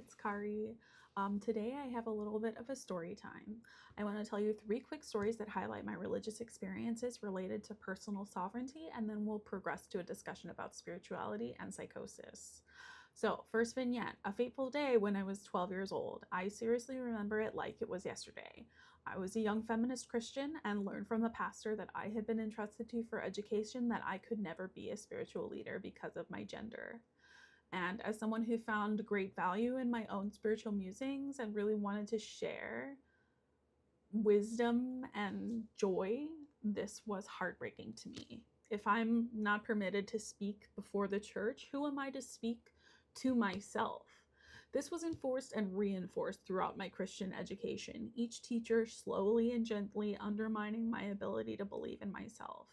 it's Kari. Today I have a little bit of a story time. I want to tell you 3 quick stories that highlight my religious experiences related to personal sovereignty, and then we'll progress to a discussion about spirituality and psychosis. So, first vignette, a fateful day when I was 12 years old. I seriously remember it like it was yesterday. I was a young feminist Christian and learned from the pastor that I had been entrusted to for education that I could never be a spiritual leader because of my gender. And as someone who found great value in my own spiritual musings and really wanted to share wisdom and joy, this was heartbreaking to me. If I'm not permitted to speak before the church, who am I to speak to myself? This was enforced and reinforced throughout my Christian education, each teacher slowly and gently undermining my ability to believe in myself,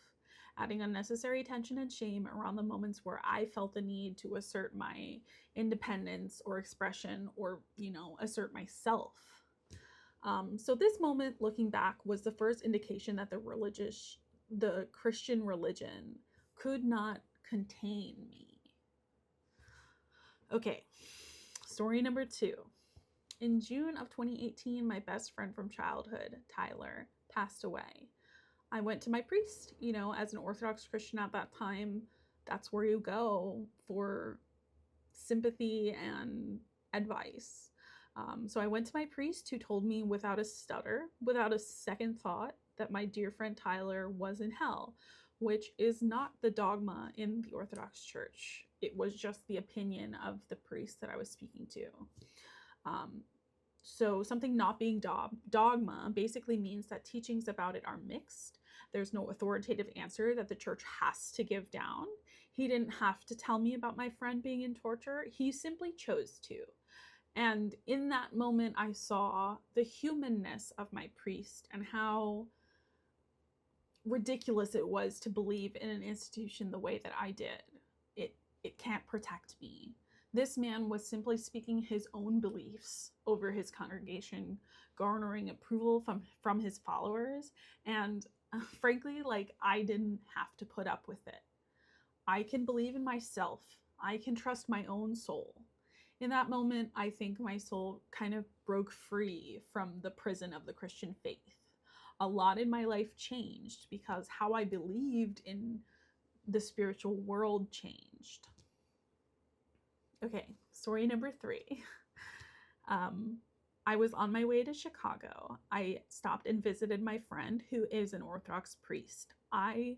adding unnecessary tension and shame around the moments where I felt the need to assert my independence or expression or, assert myself. So this moment, looking back, was the first indication that the Christian religion could not contain me. Okay, story number 2. In June of 2018, my best friend from childhood, Tyler, passed away. I went to my priest, as an Orthodox Christian at that time, that's where you go for sympathy and advice. So I went to my priest, who told me without a stutter, without a second thought, that my dear friend Tyler was in hell, which is not the dogma in the Orthodox Church. It was just the opinion of the priest that I was speaking to. So something not being dogma basically means that teachings about it are mixed. There's no authoritative answer that the church has to give down. He didn't have to tell me about my friend being in torture. He simply chose to. And in that moment, I saw the humanness of my priest and how ridiculous it was to believe in an institution the way that I did. It can't protect me. This man was simply speaking his own beliefs over his congregation, garnering approval from his followers, and frankly, I didn't have to put up with it. I can believe in myself. I can trust my own soul. In that moment, I think my soul kind of broke free from the prison of the Christian faith. A lot in my life changed because how I believed in the spiritual world changed. Okay, story number 3. I was on my way to Chicago. I stopped and visited my friend who is an Orthodox priest. I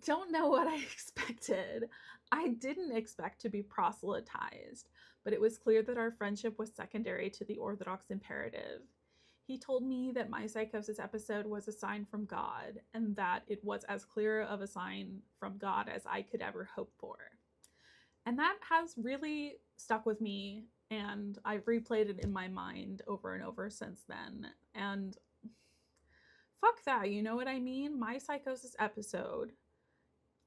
don't know what I expected. I didn't expect to be proselytized, but it was clear that our friendship was secondary to the Orthodox imperative. He told me that my psychosis episode was a sign from God, and that it was as clear of a sign from God as I could ever hope for. And that has really stuck with me, and I've replayed it in my mind over and over since then. And fuck that, you know what I mean? My psychosis episode,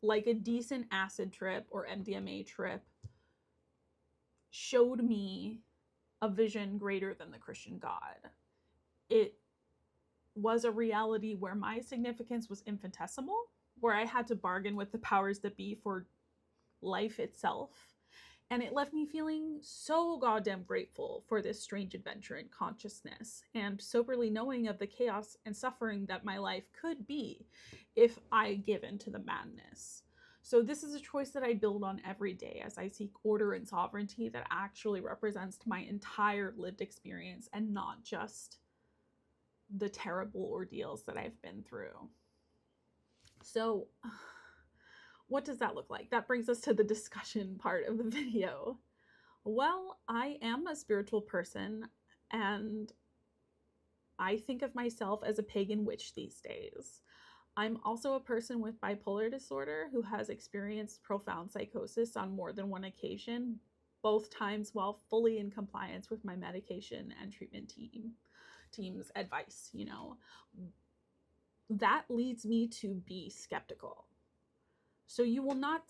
like a decent acid trip or MDMA trip, showed me a vision greater than the Christian God. It was a reality where my significance was infinitesimal, where I had to bargain with the powers that be for life itself. And it left me feeling so goddamn grateful for this strange adventure in consciousness, and soberly knowing of the chaos and suffering that my life could be if I give in to the madness. So this is a choice that I build on every day as I seek order and sovereignty that actually represents my entire lived experience and not just the terrible ordeals that I've been through. So what does that look like? That brings us to the discussion part of the video. Well, I am a spiritual person, and I think of myself as a pagan witch these days. I'm also a person with bipolar disorder who has experienced profound psychosis on more than one occasion, both times while fully in compliance with my medication and treatment team's advice, That leads me to be skeptical. So you will not,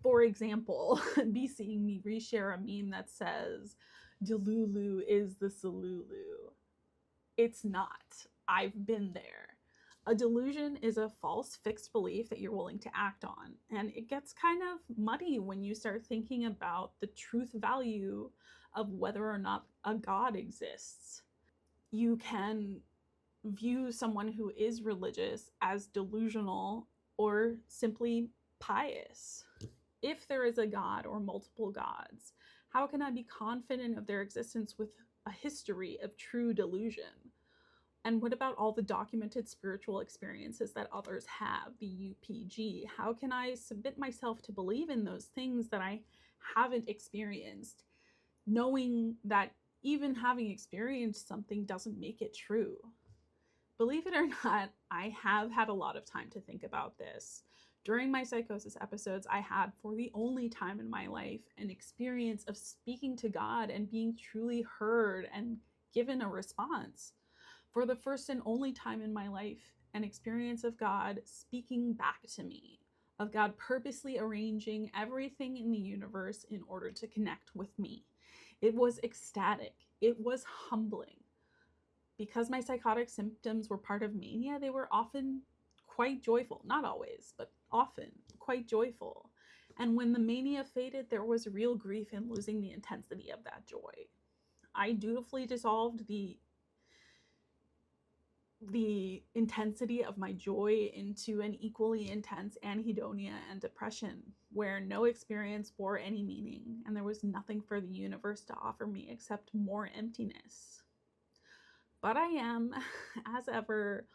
for example, be seeing me reshare a meme that says, Delulu is the Salulu. It's not. I've been there. A delusion is a false fixed belief that you're willing to act on. And it gets kind of muddy when you start thinking about the truth value of whether or not a God exists. You can view someone who is religious as delusional or simply pious. If there is a God or multiple gods, how can I be confident of their existence with a history of true delusion? And what about all the documented spiritual experiences that others have, the UPG? How can I submit myself to believe in those things that I haven't experienced, knowing that even having experienced something doesn't make it true? Believe it or not, I have had a lot of time to think about this. During my psychosis episodes, I had, for the only time in my life, an experience of speaking to God and being truly heard and given a response. For the first and only time in my life, an experience of God speaking back to me, of God purposely arranging everything in the universe in order to connect with me. It was ecstatic. It was humbling. Because my psychotic symptoms were part of mania, they were often quite joyful. Not always, but often quite joyful. And when the mania faded, there was real grief in losing the intensity of that joy. I dutifully dissolved the intensity of my joy into an equally intense anhedonia and depression, where no experience bore any meaning, and there was nothing for the universe to offer me except more emptiness. But I am, as ever,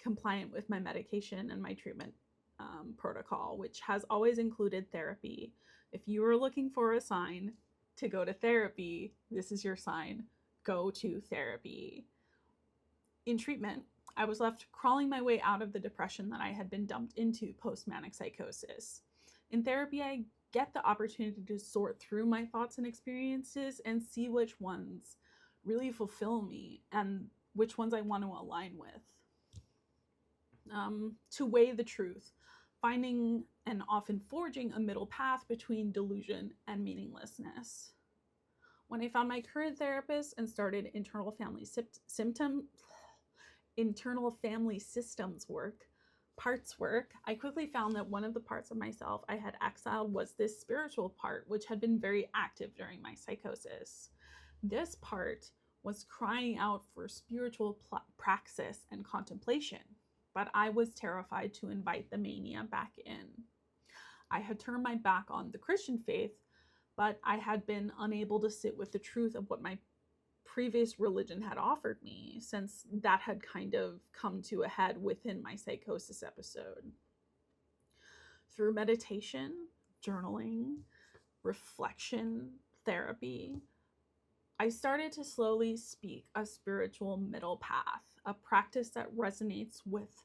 compliant with my medication and my treatment protocol, which has always included therapy. If you are looking for a sign to go to therapy, this is your sign. Go to therapy. In treatment, I was left crawling my way out of the depression that I had been dumped into post-manic psychosis. In therapy, I get the opportunity to sort through my thoughts and experiences and see which ones really fulfill me and which ones I want to align with. To weigh the truth, finding and often forging a middle path between delusion and meaninglessness. When I found my current therapist and started internal family systems work, parts work, I quickly found that one of the parts of myself I had exiled was this spiritual part, which had been very active during my psychosis. This part was crying out for spiritual praxis and contemplation, but I was terrified to invite the mania back in. I had turned my back on the Christian faith, but I had been unable to sit with the truth of what my previous religion had offered me, since that had kind of come to a head within my psychosis episode. Through meditation, journaling, reflection, therapy, I started to slowly speak a spiritual middle path, a practice that resonates with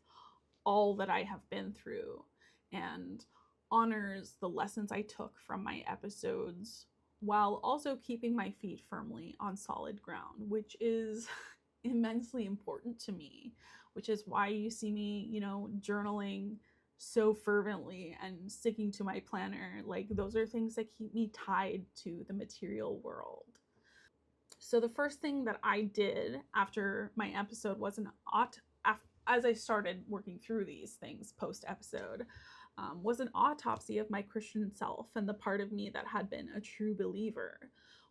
all that I have been through and honors the lessons I took from my episodes, while also keeping my feet firmly on solid ground, which is immensely important to me, which is why you see me, journaling so fervently and sticking to my planner. Like, those are things that keep me tied to the material world. So the first thing that I did after my episode was as I started working through these things post-episode, was an autopsy of my Christian self and the part of me that had been a true believer.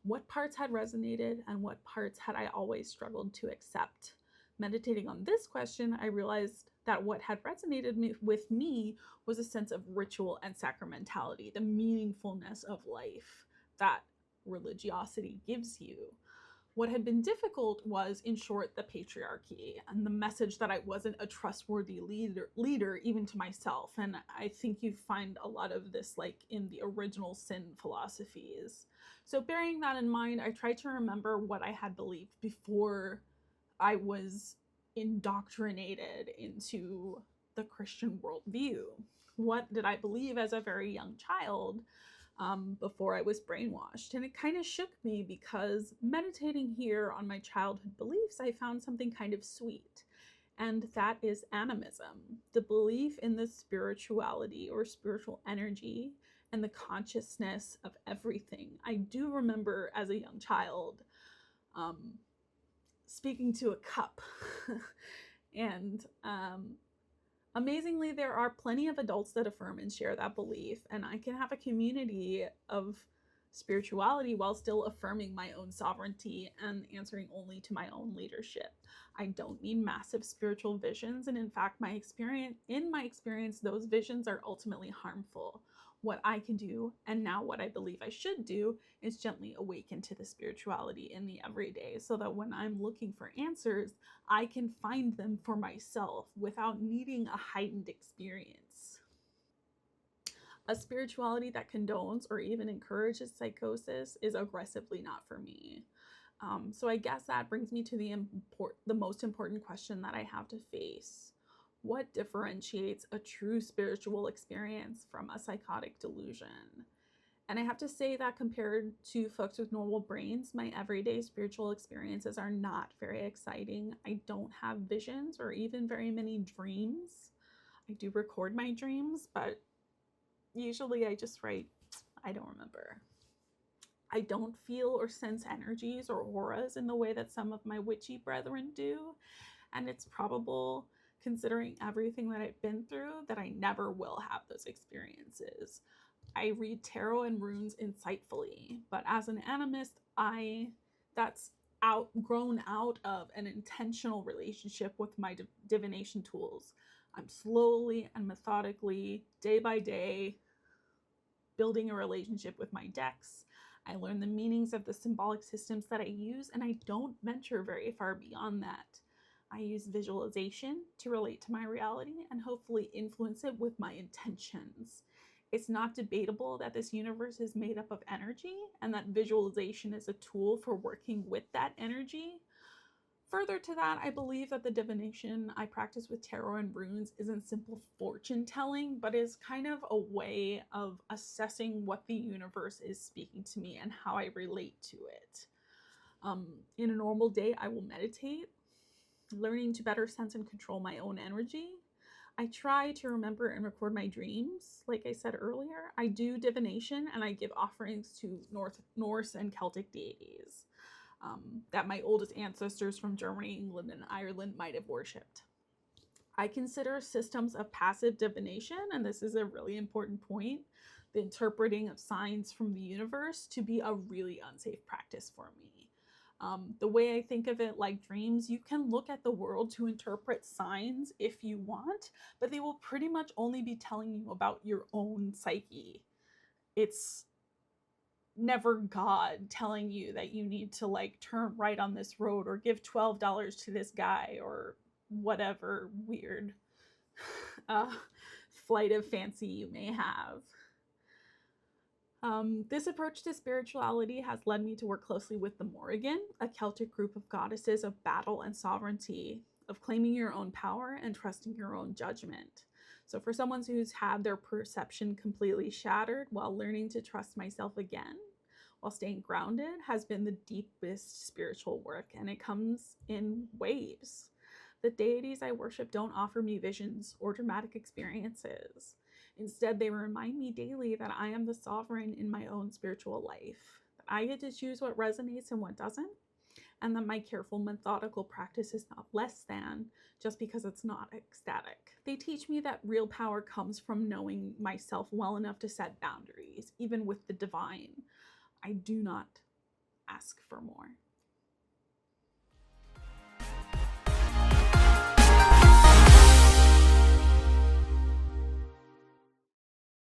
What parts had resonated and what parts had I always struggled to accept? Meditating on this question, I realized that what had resonated with me was a sense of ritual and sacramentality, the meaningfulness of life that religiosity gives you. What had been difficult was, in short, the patriarchy and the message that I wasn't a trustworthy leader even to myself. And I think you find a lot of this like in the original sin philosophies. So bearing that in mind, I tried to remember what I had believed before I was indoctrinated into the Christian worldview. What did I believe as a very young child? Before I was brainwashed. And it kind of shook me because meditating here on my childhood beliefs, I found something kind of sweet. And that is animism, the belief in the spirituality or spiritual energy and the consciousness of everything. I do remember as a young child speaking to a cup and amazingly, there are plenty of adults that affirm and share that belief, and I can have a community of spirituality while still affirming my own sovereignty and answering only to my own leadership. I don't need massive spiritual visions, and in fact, in my experience, those visions are ultimately harmful. What I can do, and now what I believe I should do, is gently awaken to the spirituality in the everyday so that when I'm looking for answers, I can find them for myself without needing a heightened experience. A spirituality that condones or even encourages psychosis is aggressively not for me. So I guess that brings me to the most important question that I have to face. What differentiates a true spiritual experience from a psychotic delusion? And I have to say that compared to folks with normal brains, my everyday spiritual experiences are not very exciting. I don't have visions or even very many dreams. I do record my dreams, but usually I just write, I don't remember. I don't feel or sense energies or auras in the way that some of my witchy brethren do. And it's probable, considering everything that I've been through, that I never will have those experiences. I read tarot and runes insightfully, but as an animist, that's grown out of an intentional relationship with my divination tools. I'm slowly and methodically, day by day, building a relationship with my decks. I learn the meanings of the symbolic systems that I use, and I don't venture very far beyond that. I use visualization to relate to my reality and hopefully influence it with my intentions. It's not debatable that this universe is made up of energy and that visualization is a tool for working with that energy. Further to that, I believe that the divination I practice with tarot and runes isn't simple fortune telling, but is kind of a way of assessing what the universe is speaking to me and how I relate to it. In a normal day, I will meditate, learning to better sense and control my own energy. I try to remember and record my dreams. Like I said earlier, I do divination and I give offerings to Norse and Celtic deities that my oldest ancestors from Germany, England, and Ireland might have worshipped. I consider systems of passive divination, and this is a really important point, the interpreting of signs from the universe, to be a really unsafe practice for me. The way I think of it, like dreams, you can look at the world to interpret signs if you want, but they will pretty much only be telling you about your own psyche. It's never God telling you that you need to like turn right on this road or give $12 to this guy or whatever weird flight of fancy you may have. This approach to spirituality has led me to work closely with the Morrigan, a Celtic group of goddesses of battle and sovereignty, of claiming your own power and trusting your own judgment. So for someone who's had their perception completely shattered while learning to trust myself again, while staying grounded, has been the deepest spiritual work, and it comes in waves. The deities I worship don't offer me visions or dramatic experiences. Instead, they remind me daily that I am the sovereign in my own spiritual life, that I get to choose what resonates and what doesn't, and that my careful, methodical practice is not less than just because it's not ecstatic. They teach me that real power comes from knowing myself well enough to set boundaries, even with the divine. I do not ask for more.